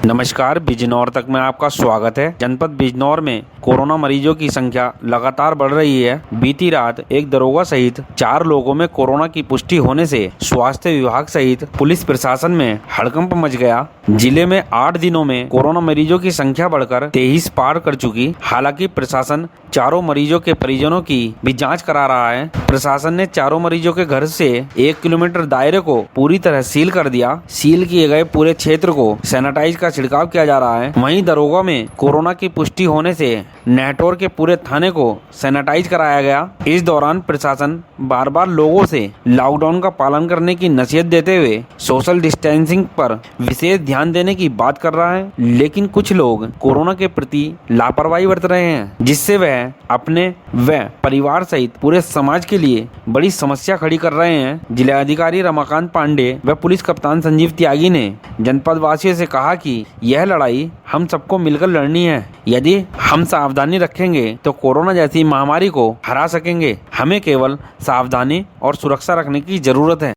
नमस्कार, बिजनौर तक में आपका स्वागत है। जनपद बिजनौर में कोरोना मरीजों की संख्या लगातार बढ़ रही है। बीती रात एक दरोगा सहित 4 लोगों में कोरोना की पुष्टि होने से स्वास्थ्य विभाग सहित पुलिस प्रशासन में हड़कंप मच गया। जिले में 8 दिनों में कोरोना मरीजों की संख्या बढ़कर 23 पार कर चुकी। हालांकि प्रशासन चारों मरीजों के परिजनों की भी जाँच करा रहा है। प्रशासन ने चारों मरीजों के घर से 1 किलोमीटर दायरे को पूरी तरह सील कर दिया। सील किए गए पूरे क्षेत्र को सैनिटाइज का छिड़काव किया जा रहा है। वहीं दरोगा में कोरोना की पुष्टि होने से नेटौर के पूरे थाने को सैनिटाइज कराया गया। इस दौरान प्रशासन बार बार लोगों से लॉकडाउन का पालन करने की नसीहत देते हुए सोशल डिस्टेंसिंग पर विशेष ध्यान देने की बात कर रहा है, लेकिन कुछ लोग कोरोना के प्रति लापरवाही बरत रहे हैं, जिससे वह अपने व परिवार सहित पूरे समाज के लिए बड़ी समस्या खड़ी कर रहे हैं। जिलाधिकारी रमाकांत पांडे व पुलिस कप्तान संजीव त्यागी ने जनपद वासियों से कहा कि यह लड़ाई हम सबको मिलकर लड़नी है। यदि हम सावधानी रखेंगे तो कोरोना जैसी महामारी को हरा सकेंगे। हमें केवल सावधानी और सुरक्षा रखने की जरूरत है।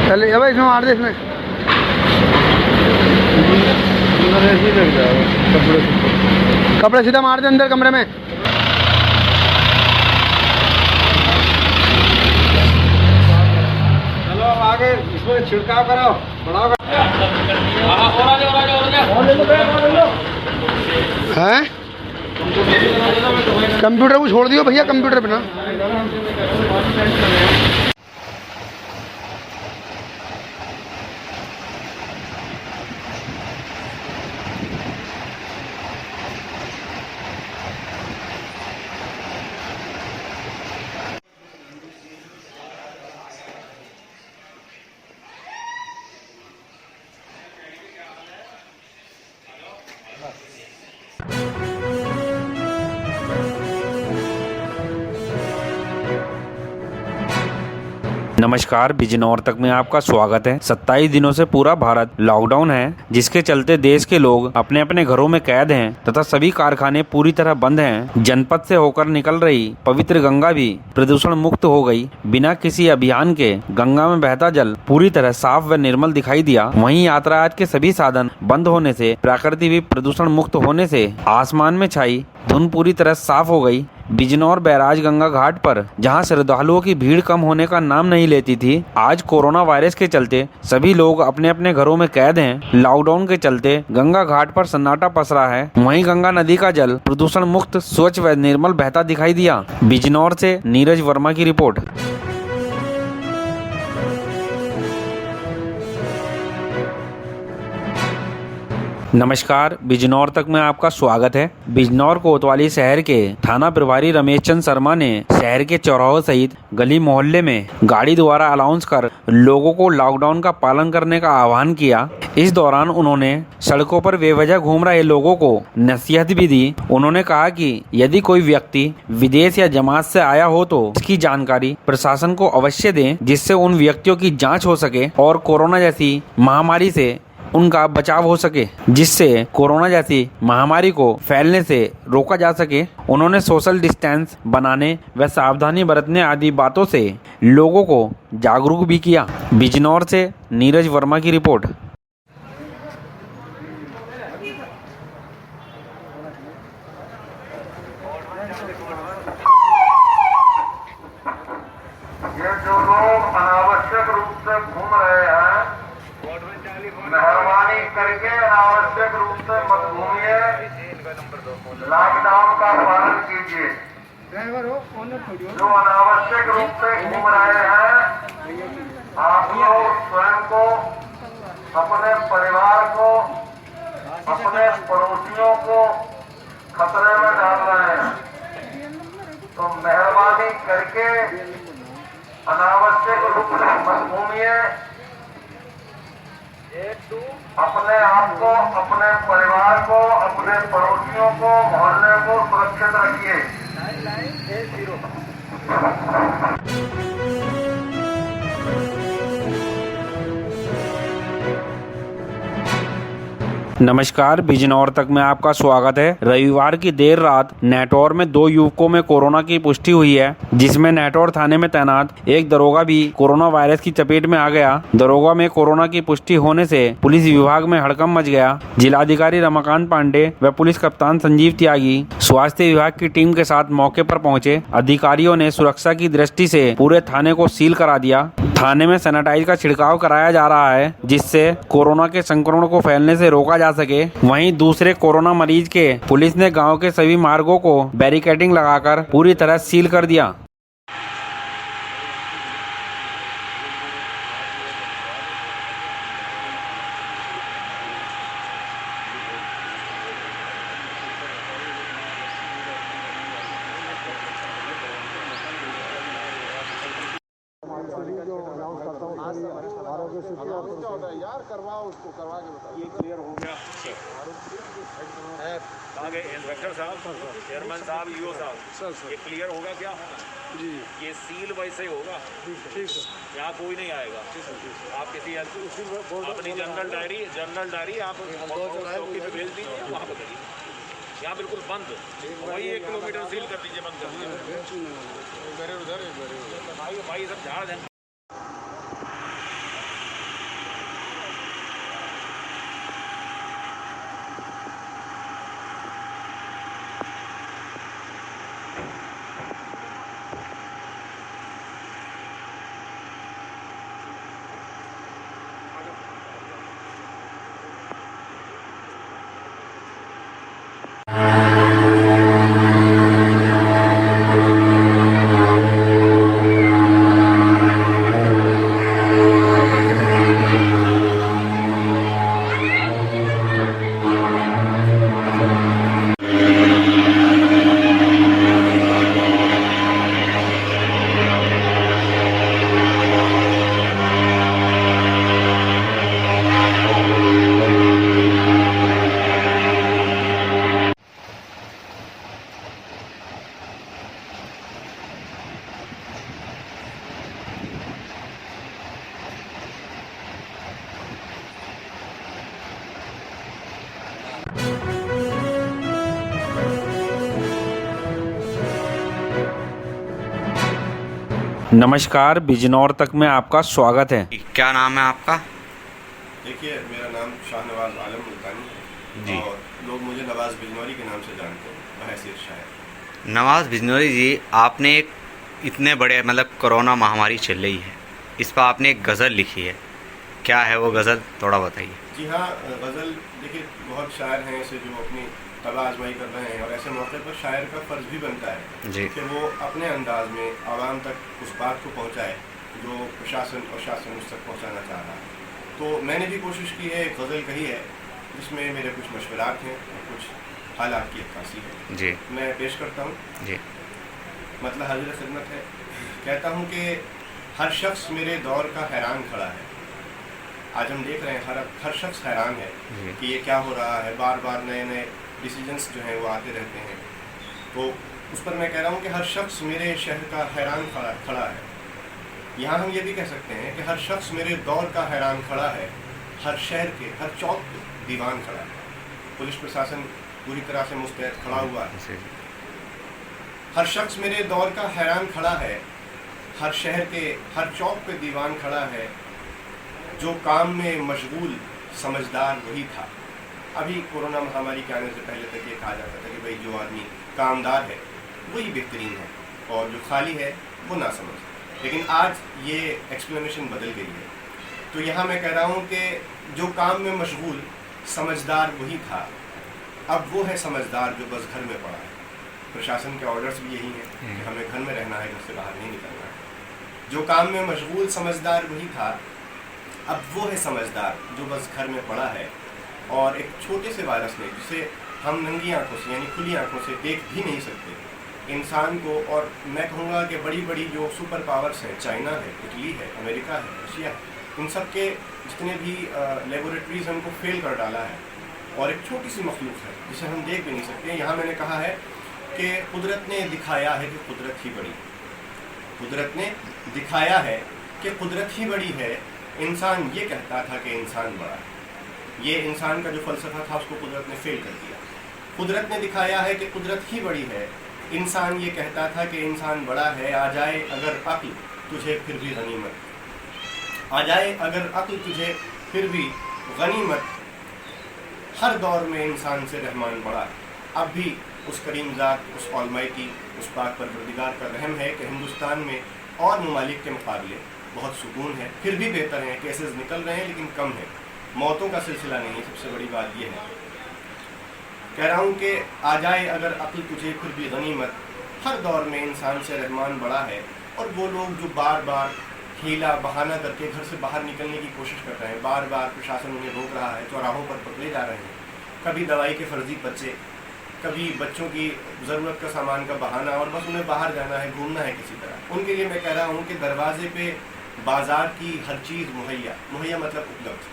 चले अब इसमें मार दे। इसमें कपड़े सीधा मार दे अंदर कमरे में। चलो आगे इसमें छिड़काव करो, बढ़ाओ। हैं कंप्यूटर को छोड़ दियो भैया, कंप्यूटर पे ना। नमस्कार, बिजनौर तक में आपका स्वागत है। 27 दिनों से पूरा भारत लॉकडाउन है, जिसके चलते देश के लोग अपने अपने घरों में कैद हैं तथा सभी कारखाने पूरी तरह बंद हैं। जनपद से होकर निकल रही पवित्र गंगा भी प्रदूषण मुक्त हो गई। बिना किसी अभियान के गंगा में बहता जल पूरी तरह साफ व निर्मल दिखाई दिया। वहीं यातायात के सभी साधन बंद होने से प्रकृति भी प्रदूषण मुक्त होने से आसमान में छाई धुंध पूरी तरह साफ हो गई। बिजनौर बैराज गंगा घाट पर जहां श्रद्धालुओं की भीड़ कम होने का नाम नहीं लेती थी, आज कोरोना वायरस के चलते सभी लोग अपने अपने घरों में कैद हैं। लॉकडाउन के चलते गंगा घाट पर सन्नाटा पसरा है। वहीं गंगा नदी का जल प्रदूषण मुक्त, स्वच्छ व निर्मल बहता दिखाई दिया। बिजनौर से नीरज वर्मा की रिपोर्ट। नमस्कार, बिजनौर तक में आपका स्वागत है। बिजनौर कोतवाली शहर के थाना प्रभारी रमेश चंद्र शर्मा ने शहर के चौराहों सहित गली मोहल्ले में गाड़ी द्वारा अनाउंस कर लोगों को लॉकडाउन का पालन करने का आह्वान किया। इस दौरान उन्होंने सड़कों पर बेवजह घूम रहे लोगों को नसीहत भी दी। उन्होंने कहा कि यदि कोई व्यक्ति विदेश या जमात से आया हो तो इसकी जानकारी प्रशासन को अवश्य दें, जिससे उन व्यक्तियों की जाँच हो सके और कोरोना जैसी महामारी से उनका बचाव हो सके, जिससे कोरोना जैसी महामारी को फैलने से रोका जा सके। उन्होंने सोशल डिस्टेंस बनाने व सावधानी बरतने आदि बातों से लोगों को जागरूक भी किया। बिजनौर से नीरज वर्मा की रिपोर्ट। ये जो लोग अनावश्यक रूप से घूम रहे हैं, मेहरबानी करके अनावश्यक रूप से मत घूमिए। लॉकडाउन का पालन कीजिए। जो अनावश्यक रूप से घूम रहे हैं, आप लोग स्वयं को, अपने परिवार को, अपने पड़ोसियों को खतरे में डाल रहे हैं। तो मेहरबानी करके अनावश्यक रूप से मत घूमिए। अपने आप को, अपने परिवार को, अपने पड़ोसियों को, मोहल्ले को सुरक्षित रखिए। नमस्कार, बिजनौर तक में आपका स्वागत है। रविवार की देर रात नेटौर में 2 युवकों में कोरोना की पुष्टि हुई है, जिसमें नेटौर थाने में तैनात एक दरोगा भी कोरोना वायरस की चपेट में आ गया। दरोगा में कोरोना की पुष्टि होने से पुलिस विभाग में हड़कंप मच गया। जिलाधिकारी रमाकांत पांडे व पुलिस कप्तान संजीव त्यागी स्वास्थ्य विभाग की टीम के साथ मौके पर पहुंचे। अधिकारियों ने सुरक्षा की दृष्टि से पूरे थाने को सील करा दिया। थाने में सैनिटाइज का छिड़काव कराया जा रहा है, जिससे कोरोना के संक्रमण को फैलने से रोका जा सके। वहीं दूसरे कोरोना मरीज के पुलिस ने गांव के सभी मार्गों को बैरिकेडिंग लगाकर पूरी तरह सील कर दिया। यार करवाओ उसको, करवा के बताओ। ये क्लियर हो गया है आगे इंस्पेक्टर साहब, चेयरमैन साहब, ईओ साहब, ये क्लियर होगा क्या होना जी? ये सील वैसे ही होगा, ठीक है। यहाँ कोई नहीं आएगा। आप किसी अपनी जनरल डायरी आप चौकी पे भेज दीजिए, वहाँ पर करिए। यहाँ बिल्कुल बंद, वही 1 किलोमीटर सील कर दीजिए, बंद कर दीजिए। उधर भाई सब झाड़ है। नमस्कार, बिजनौर तक में आपका स्वागत है। क्या नाम है आपका? देखिए, मेरा नाम शाहनवाज आलम मुल्तानी है जी। और लोग मुझे नवाज़ बिजनौरी के नाम से जानते हैं, बहैसियत शायर। नवाज़ बिजनौरी जी, आपने एक इतने बड़े कोरोना महामारी चल रही है, इस पर आपने एक गज़ल लिखी है। क्या है वो गज़ल, थोड़ा बताइए। जी हाँ, गज़ल देखिए, बहुत शायर हैं ऐसे जो अपनी तबा आजमाई कर रहे हैं, और ऐसे मौके पर शायर का फ़र्ज़ भी बनता है जी कि वो अपने अंदाज में आवाम तक उस बात को पहुँचाए जो प्रशासन और शासन उस तक पहुँचाना चाह रहा है। तो मैंने भी कोशिश की है, एक गज़ल कही है जिसमें मेरे कुछ मशवरात हैं और कुछ हालात की अक्कासी है, जी मैं पेश करता हूँ। जी मतलब हाजिर खिदमत है। कहता हूँ कि हर शख्स मेरे दौर का हैरान खड़ा है। आज हम देख रहे हैं हर शख्स हैरान है कि ये क्या हो रहा है, बार बार नए नए डिसीजंस जो हैं वो आते रहते हैं। तो उस पर मैं कह रहा हूँ कि हर शख्स मेरे शहर का हैरान खड़ा है। यहाँ हम ये भी कह सकते हैं कि हर शख्स मेरे दौर का हैरान खड़ा है, हर शहर के हर चौक पे दीवान खड़ा है। पुलिस प्रशासन पूरी तरह से मुस्तैद खड़ा हुआ है। हर शख्स मेरे दौर का हैरान खड़ा है, हर शहर के हर चौक पे दीवान खड़ा है। जो काम में मशगूल समझदार वही था। अभी कोरोना महामारी के आने से पहले तक ये कहा जाता था कि भाई जो आदमी कामदार है वही बेहतरीन है और जो खाली है वो ना समझ। लेकिन आज ये एक्सप्लेनेशन बदल गई है। तो यहाँ मैं कह रहा हूँ कि जो काम में मशगूल समझदार वही था, अब वो है समझदार जो बस घर में पड़ा है। प्रशासन के ऑर्डर्स भी यही हैं कि हमें घर में रहना है, घर से बाहर नहीं निकलना है। जो काम में मशगूल समझदार वही था, अब वो है समझदार जो बस घर में पड़ा है। और एक छोटे से वायरस ने, जिसे हम नंगी आंखों से यानी खुली आंखों से देख भी नहीं सकते, इंसान को, और मैं कहूँगा कि बड़ी बड़ी जो सुपर पावर्स हैं, चाइना है, इटली है, अमेरिका है, रशिया है, उन सब के जितने भी लेबोरेटरीज हैं उनको फेल कर डाला है। और एक छोटी सी मखलूक है जिसे हम देख भी नहीं सकते। यहाँ मैंने कहा है कि कुदरत ने दिखाया है कि कुदरत ही बड़ी, कुदरत ने दिखाया है कि कुदरत ही बड़ी है। इंसान ये कहता था कि इंसान बड़ा है, ये इंसान का जो फलसफा था उसको कुदरत ने फेल कर दिया। कुदरत ने दिखाया है कि कुदरत ही बड़ी है। इंसान ये कहता था कि इंसान बड़ा है, आ जाए अगर अक्ल तुझे फिर भी गनीमत, आ जाए अगर अक्ल तुझे फिर भी गनीमत। हर दौर में इंसान से रहमान बड़ा है। अब भी उस करीम ज़ात, उस ऑलमाइटी, उस पाक परवरदिगार का रहम है कि हिंदुस्तान में और ममालिक के मुकाबले बहुत सुकून है। फिर भी बेहतर हैं, केसेस निकल रहे हैं लेकिन कम है, मौतों का सिलसिला नहीं है। सबसे बड़ी बात यह है, कह रहा हूँ कि आ जाए अगर अक्ल तुझे फिर भी गनीमत। हर दौर में इंसान से रहमान बड़ा है। और वो लोग जो बार बार हीला बहाना करके घर से बाहर निकलने की कोशिश कर रहे हैं, बार बार प्रशासन उन्हें रोक रहा है, चौराहों पर पकड़े जा रहे हैं, कभी दवाई के फर्जी पर्चे, कभी बच्चों की ज़रूरत का सामान का बहाना, और बस उन्हें बाहर जाना है, घूमना है किसी तरह। उनके लिए मैं कह रहा हूँ कि दरवाजे पे बाज़ार की हर चीज़ मुहैया मतलब उपलब्ध।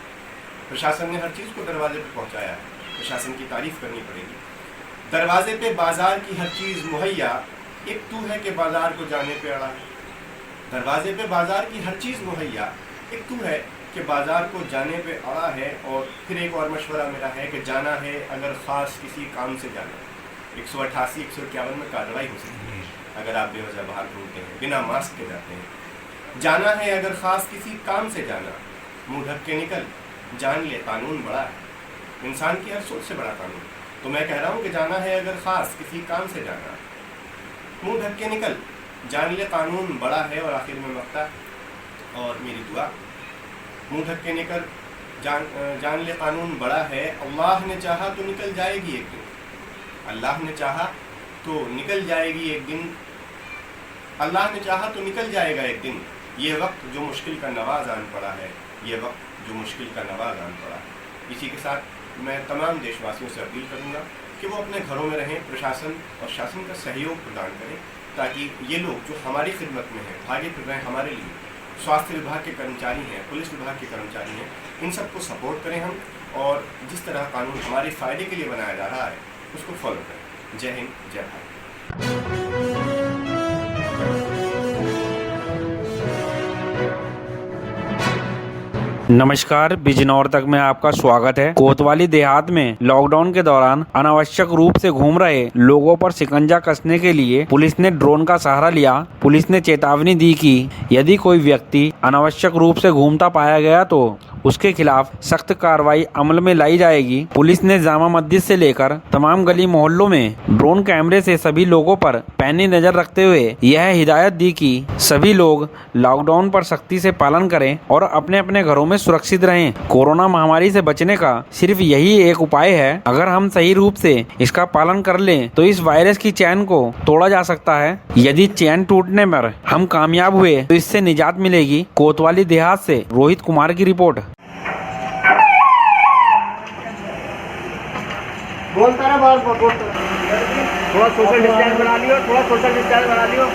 प्रशासन ने हर चीज़ को दरवाजे पे पहुँचाया है, प्रशासन की तारीफ़ करनी पड़ेगी। दरवाजे पे बाज़ार की हर चीज़ मुहैया, एक तू है कि बाज़ार को जाने पे अड़ा है। दरवाजे पे बाज़ार की हर चीज़ मुहैया, एक तू है कि बाज़ार को जाने पे अड़ा है। और फिर एक और मशवरा मेरा है कि जाना है अगर ख़ास किसी काम से जाना। 188 151 में कार्रवाई हो सकती है अगर आप बेवजह बाहर घूमते हैं, बिना मास्क के जाते हैं। जाना है अगर ख़ास किसी काम से जाना, मुँह ढक के निकल, जान ले कानून बड़ा है, इंसान की हर सोच से बड़ा कानून। तो मैं कह रहा हूँ कि जाना है अगर ख़ास किसी काम से जाना, मुँह ढक के निकल, जान ले कानून बड़ा है। और आखिर में मक्ता और मेरी दुआ, मुँह ढक के निकल, जान ले कानून बड़ा है। अल्लाह ने चाहा तो निकल जाएगी एक दिन, अल्लाह ने चाहा तो निकल जाएगी एक दिन, अल्लाह ने चाहा तो निकल जाएगा एक दिन। ये वक्त जो मुश्किल का नवाज़ आन पड़ा है, ये वक्त जो मुश्किल का नवाज़ आन पड़ा है। इसी के साथ मैं तमाम देशवासियों से अपील करूँगा कि वो अपने घरों में रहें, प्रशासन और शासन का सहयोग प्रदान करें, ताकि ये लोग जो हमारी खिदमत में हैं, भागे फिर रहे हैं हमारे लिए, स्वास्थ्य विभाग के कर्मचारी हैं, पुलिस विभाग के कर्मचारी हैं, इन सबको सपोर्ट करें हम, और जिस तरह कानून हमारे फ़ायदे के लिए बनाया जा रहा है उसको फॉलो करें। जय हिंद, जय भारत। नमस्कार, बिजनौर तक में आपका स्वागत है। कोतवाली देहात में लॉकडाउन के दौरान अनावश्यक रूप से घूम रहे लोगों पर शिकंजा कसने के लिए पुलिस ने ड्रोन का सहारा लिया। पुलिस ने चेतावनी दी कि यदि कोई व्यक्ति अनावश्यक रूप से घूमता पाया गया तो उसके खिलाफ सख्त कार्रवाई अमल में लाई जाएगी। पुलिस ने जामा मस्जिद से लेकर तमाम गली मोहल्लों में ड्रोन कैमरे से सभी लोगों पर पैनी नजर रखते हुए यह हिदायत दी कि सभी लोग लॉकडाउन पर सख्ती से पालन करें और अपने अपने घरों में सुरक्षित रहें। कोरोना महामारी से बचने का सिर्फ यही एक उपाय है। अगर हम सही रूप से इसका पालन कर लें तो इस वायरस की चैन को तोड़ा जा सकता है। यदि चैन टूटने पर हम कामयाब हुए तो इससे निजात मिलेगी। कोतवाली देहात से रोहित कुमार की रिपोर्ट। बोलता रहा बार बार, बोलता रहा। थोड़ा सोशल डिस्टेंस बना लियो, थोड़ा सोशल डिस्टेंस बना लियो।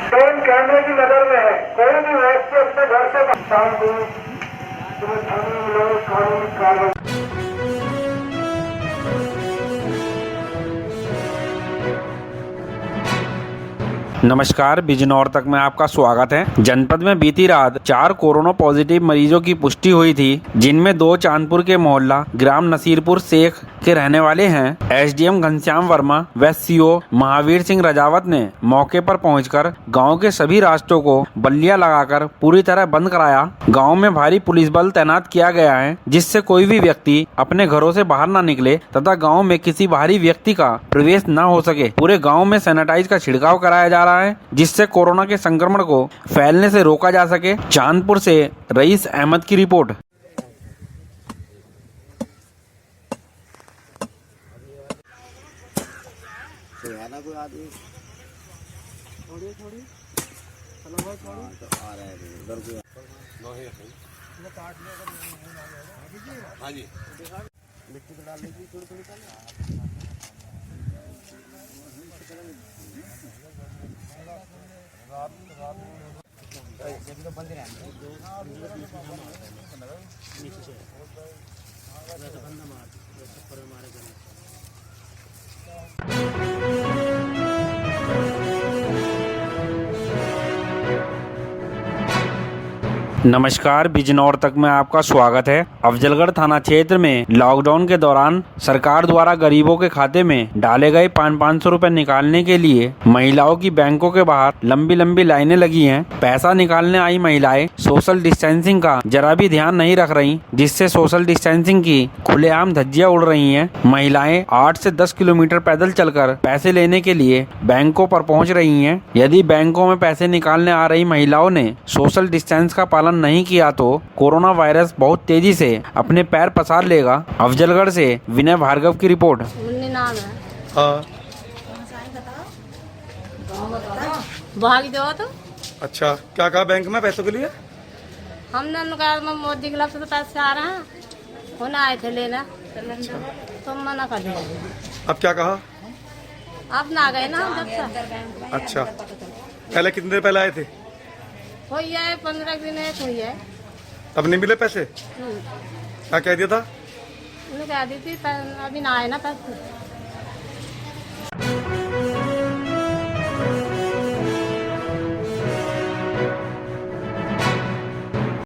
ड्रोन कैमरे की नजर में है, कोई भी व्यक्ति अपने घर से शाम को कानूनी कार्रवाई। नमस्कार, बिजनौर तक में आपका स्वागत है। जनपद में बीती रात 4 कोरोना पॉजिटिव मरीजों की पुष्टि हुई थी, जिनमें 2 चांदपुर के मोहल्ला ग्राम नसीरपुर शेख के रहने वाले हैं। एसडीएम घनश्याम वर्मा व सीओ महावीर सिंह रजावत ने मौके पर पहुंचकर गांव के सभी रास्तों को बल्लियां लगाकर पूरी तरह बंद कराया। गांव में भारी पुलिस बल तैनात किया गया है, जिससे कोई भी व्यक्ति अपने घरों से बाहर न निकले तथा गाँव में किसी बाहरी व्यक्ति का प्रवेश न हो सके। पूरे गाँव में सैनिटाइज का छिड़काव कराया जा रहा है, जिससे कोरोना के संक्रमण को फैलने से रोका जा सके। चांदपुर से रईस अहमद की रिपोर्ट। नमस्कार, बिजनौर तक में आपका स्वागत है। अफजलगढ़ थाना क्षेत्र में लॉकडाउन के दौरान सरकार द्वारा गरीबों के खाते में डाले गए 500 रुपए निकालने के लिए महिलाओं की बैंकों के बाहर लंबी लंबी लाइनें लगी हैं। पैसा निकालने आई महिलाएं सोशल डिस्टेंसिंग का जरा भी ध्यान नहीं रख रही, जिससे सोशल डिस्टेंसिंग की खुलेआम धज्जियां उड़ रही हैं। महिलाएं 8 से 10 किलोमीटर पैदल चलकर पैसे लेने के लिए बैंकों पर पहुंच रही हैं। यदि बैंकों में पैसे निकालने आ रही महिलाओं ने सोशल डिस्टेंस का पालन नहीं किया तो कोरोना वायरस बहुत तेजी से अपने पैर पसार लेगा। अफजलगढ़ से विनय भार्गव की रिपोर्ट। मुन्नी नाम है। हाँ। भाग जाओ तो अच्छा, क्या कहा बैंक में पैसों के लिए? हमने कहा मोदी क्लब से तो पैसे आ रहे हैं, होना आए थे लेना, तो मना कर दिया। अब क्या कहा? अब ना गए ना हम जब से। अच्छा, पहले कितने देर पहले आए थे? हो है 15 दिन है, हुई है। तब नहीं मिले पैसे? क्या कह दिया था? उन्हें कह दी थी अभी ना आए ना पैसे।